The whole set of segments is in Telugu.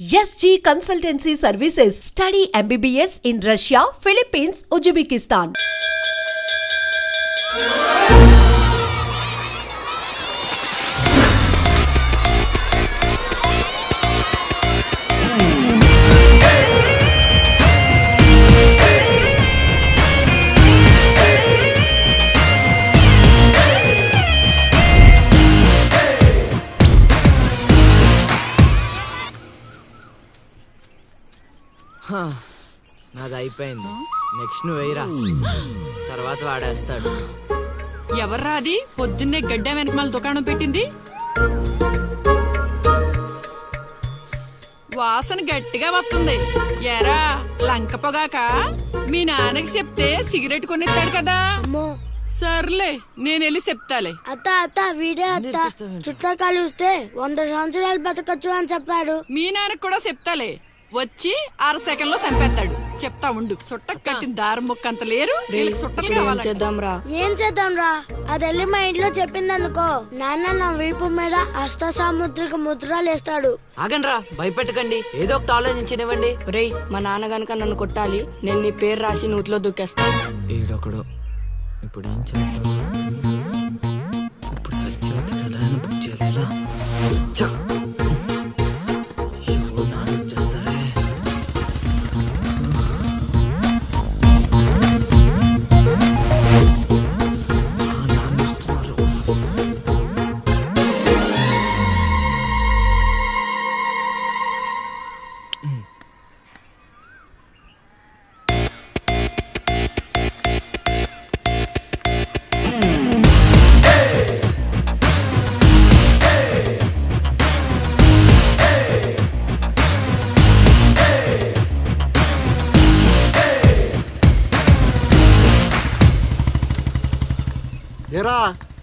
SG Consultancy Services. Study MBBS in Russia, Philippines, Uzbekistan. నాది అయిపోయింది. నెక్స్ట్ నువ్వు వేయరా, తర్వాత వాడేస్తాడు. ఎవర్రా అది పొద్దున్నే గడ్డ వెనకమాల దుకాణం పెట్టింది? వాసన గట్టిగా వస్తుంది. ఎరా లంక పొగాక మీ నాన్నకి చెప్తే సిగరెట్ కొనిస్తాడు కదా. సర్లే నేను వెళ్ళి చెప్తాలే. అత్త వీడే అత్త చుట్టూ కలిస్తే 100 సంవత్సరాలు బతకచ్చు అని చెప్పాడు. మీ నాన్నకి కూడా చెప్తాలే, వచ్చి 6 సెకండ్లో చంపేస్తాడు. చెప్తా ఉండు. సుట్టకు కట్టిన దారం ముక్క అంత లేరు. సుట్టలు ఏం చేద్దాంరా? అది వెళ్ళి మా ఇంట్లో చెప్పిందనుకో, నాన్న నా వీపు మీద హస్త సాముద్రిక ముద్రలు వేస్తాడు. ఆగండ్రా, భయపెట్టకండి, ఏదో ఒకటి ఆలోచించనివ్వండి. రేయ్, మా నాన్న గనక నన్ను కొట్టాలి, నేను నీ పేరు రాసి నూతిలో దూకేస్తాను. ఈడొకడు ఇప్పుడు ఏం చేస్తాడు? ఇప్పుడు సత్యవతి బుక్ చేయాలా? ఏరా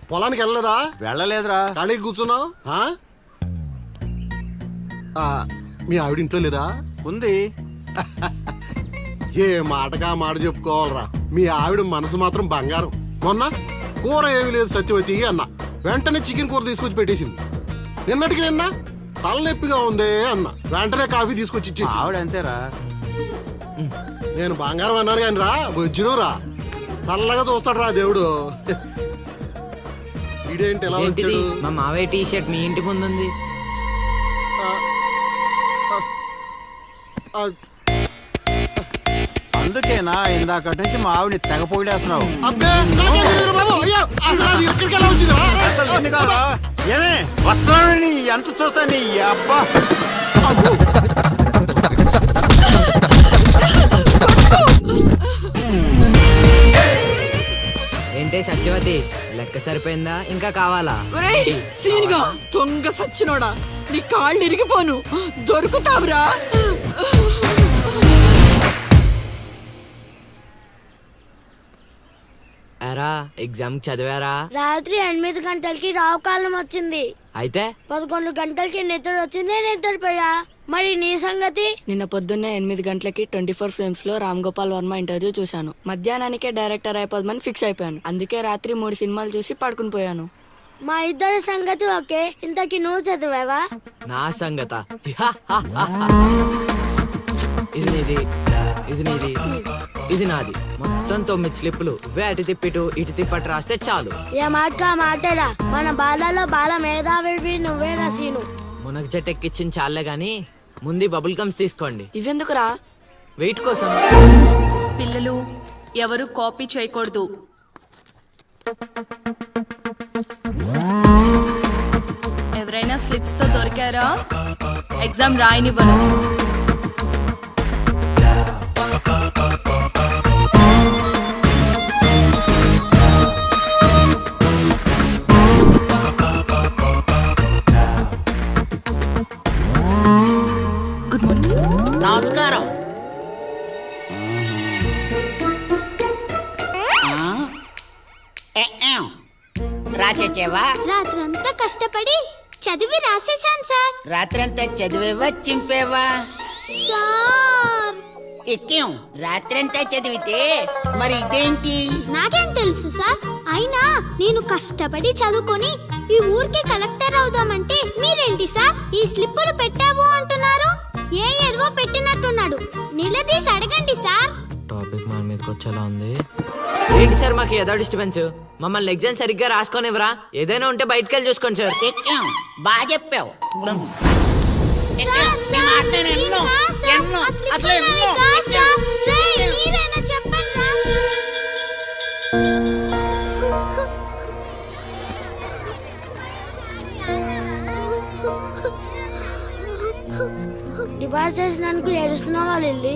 పొలానికి వెళ్ళలేదా? వెళ్ళలేదురా. ఖాళీకి కూర్చున్నావు? మీ ఆవిడ ఇంట్లో లేదా? ఉంది. ఏ మాటగా మాట చెప్పుకోవాలరా, మీ ఆవిడ మనసు మాత్రం బంగారం. మొన్న కూర ఏమీ లేదు సత్యవతి అన్న, వెంటనే చికెన్ కూర తీసుకొచ్చి పెట్టేసింది. నిన్నటికి నిన్న తలనొప్పిగా ఉంది అన్న, వెంటనే కాఫీ తీసుకొచ్చి ఇచ్చేసి. ఆవిడ అంతేరా. నేను బంగారం అన్నాను కానీ రా వచ్చినవు రా, చల్లగా చూస్తాడు రా దేవుడు. ఇదేంటి ఎలా వచ్చాడు? మా మావయ్య టీ షర్ట్ మీ ఇంటి ముందు ఉంది. అందుకేనా ఇందాక నుంచి మా ఆవిడ తెగ పొగిడేస్తున్నావు? ఏమే వస్తున్నాను, ఎంత చూస్తా నీ అబ్బా. ఏంటే సత్యవతి, లెక్క సరిపోయిందా? ఇంకా కావాలా? సీన్గా దొంగ సచ్చినోడా, నీ కాళ్ళు ఇరిగిపోను, దొరుకుతావురా. ఎరా ఎగ్జామ్ చదివారా? రాత్రి 8 గంటలకి రావు కాలం వచ్చింది. అయితే 11 గంటలకి నిద్ర వచ్చింది, నిద్రపోయా. మరి నీ సంగతి? నిన్న పొద్దున్నే 8 గంటలకి 24 ఫ్రేమ్స్ లో రామ్ గోపాల్ వర్మ ఇంటర్వ్యూ చూశాను. మధ్యాహ్నానికే డైరెక్టర్ అయిపోదామని ఫిక్స్ అయిపోయాను. అందుకే రాత్రి 3 సినిమాలు చూసి పడుకుని పోయాను. మా ఇద్దరి సంగతి ఓకే. ఇంతకి నువ్వు చదివావా? నా సంగత ఇది నీది, ఇది నీది, ఇది నాది. మొత్తం 9 స్లిప్పులు. అటు తిప్పిటు ఇటు తిప్పటి రాస్తే చాలు. ఏ మాట మాటరా, మన బాలలో బాల మేధావి నువ్వే నసీను. మునగ చెట్టు ఎక్కిచ్చిన చాలే గాని ముందు బబుల్ గమ్స్ తీసుకోండి. ఇవెందుకురా? వెయిట్ కోసం. పిల్లలు ఎవరు కాపీ చేయకూడదు. ఎవరైనా స్లిప్స్ తో దొరికారా? ఎగ్జామ్ రాయనివ్వను. Good morning sir. నమస్కారం. రాచేవా? రాత్రంతా కష్టపడి చదివి రాసేసాను సార్. రాత్రంతా చదివేవా చింపేవా? సార్ ఎక్కేం రాత్రంతా చదివితే మరి ఇదేంటి? నాకేం తెలుసు సార్. అయినా నేను కష్టపడి చదువుకొని ఈ ఊరికి కలెక్టర్ అవుదామంటే మీరేంటి సార్ ఈ స్లిప్పులు పెట్టావు అంటున్నారు? ఏవో పెట్టినట్టున్నాడు. నిలదీసి అడగండి సార్. టాపిక్ మన మీదకి వచ్చేలా ఉంది. ఏంటి సార్ మాకు ఏదో డిస్టర్బెన్స్? మమ్మల్ని ఎగ్జామ్ సరిగ్గా రాసుకోనివ్వరా? ఏదైనా ఉంటే బయటకు వెళ్ళి చూసుకోండి సార్. ఎక్కాం, బాగా చెప్పావు. Sir, sir, please sir, sir, ఆ స్లిప్పులు నావి కాదు సార్. రేయ్, మీరైనా చెప్పండి రా. డిబార్ చేసినందుకు ఏడుస్తున్నావా లిల్లీ?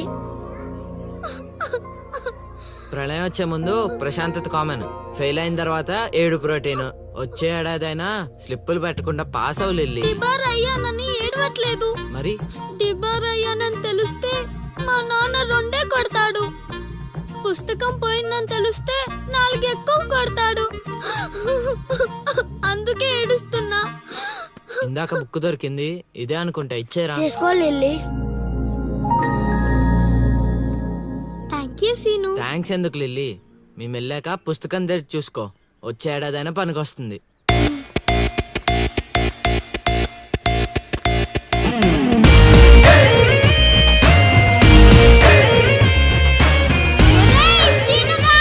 ప్రళయం వచ్చే ముందు ప్రశాంతత కామన్. ఫెయిల్ అయిన తర్వాత ఏడు ప్రోటీన్. వచ్చే ఏడాదైనా స్లిప్పులు పెట్టకుండా పాస్ అవ్వు లిల్లీ. డిబార్ అయ్యానని ఏడవట్లేదు. మరి డిబార్ అయ్యానని తెలిస్తే మా నాన్న 2 కొడతాడు. పుస్తకం పోయిందని తెలిస్తే 4 ఎక్కువ కొడతాడు. అందుకే ఏడుస్తున్నా. ఇందాక బుక్ దొరికింది, ఇదే అనుకుంటా. ఇచ్చేరా? తీసుకో Lily. Thank you Seenu. Thanks ఎందుకు లిల్లీ? మేము వెళ్ళాక పుస్తకం తెరిచి చూసుకో. వచ్చే ఏడాదైనా పనికొస్తుంది. ఒరేయ్, సీనుగా!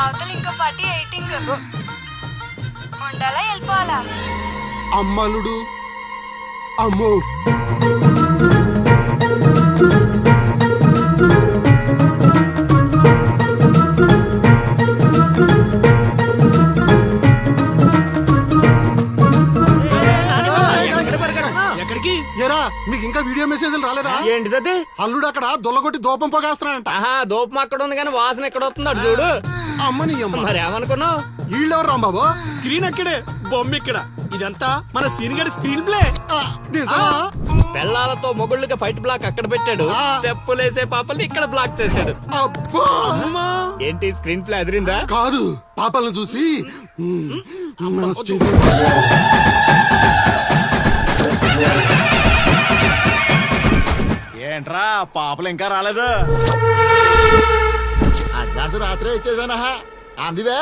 అవతల ఇంకో పార్టీ 18 ఉండాలా వెళ్ళిపోవాలా? అమ్మలుడు అమ్మో. ఎక్కడికి? ఏరా, మీకు ఇంకా వీడియో మెసేజ్లు రాలేదా? ఏంటిది? అల్లుడు అక్కడ దొల్లగొట్టి దూపం పోగేస్తున్నాడంట. ఆహా, దూపం అక్కడ ఉంది కానీ వాసన ఎక్కడ వస్తుంది అటు చూడు. అమ్మని అమ్మ. మరి ఏమనుకున్నావు? వీళ్ళెవరు రాంబాబు? స్క్రీన్ అక్కడే, బొమ్మ ఇక్కడ. ఇదంతా మన సీన్ గడి స్క్రీన్ ప్లే. పెళ్ళాలతో మొగుళ్ళకి ఫైట్ బ్లాక్ అక్కడ పెట్టాడు, తెప్పులేసే పాపల్ని ఇక్కడ బ్లాక్ చేశాడు. అబ్బా! ఏంటి స్క్రీన్ ప్లే అదిరిందా? కాదు, పాపలను చూసి ఏంట్రా పాపలు ఇంకా రాలేదు? అడ్వాన్స్ రాత్రే ఇచ్చేసానా? అందువే